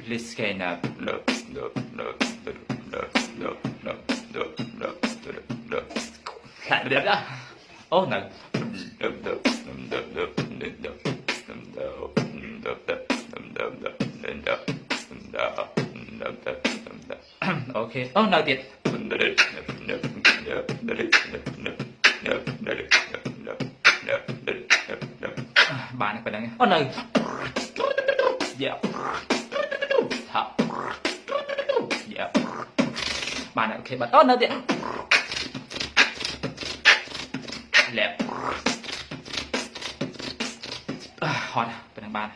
Let's get up. Oh no. Okay. Oh no,ទៀតបានប៉ុណ្្នឹងអូ no យ៉ាថាយ៉ាបានអូខេបាទអូ no ទៀតលែបហត់ប៉ុណ្្នឹងបាន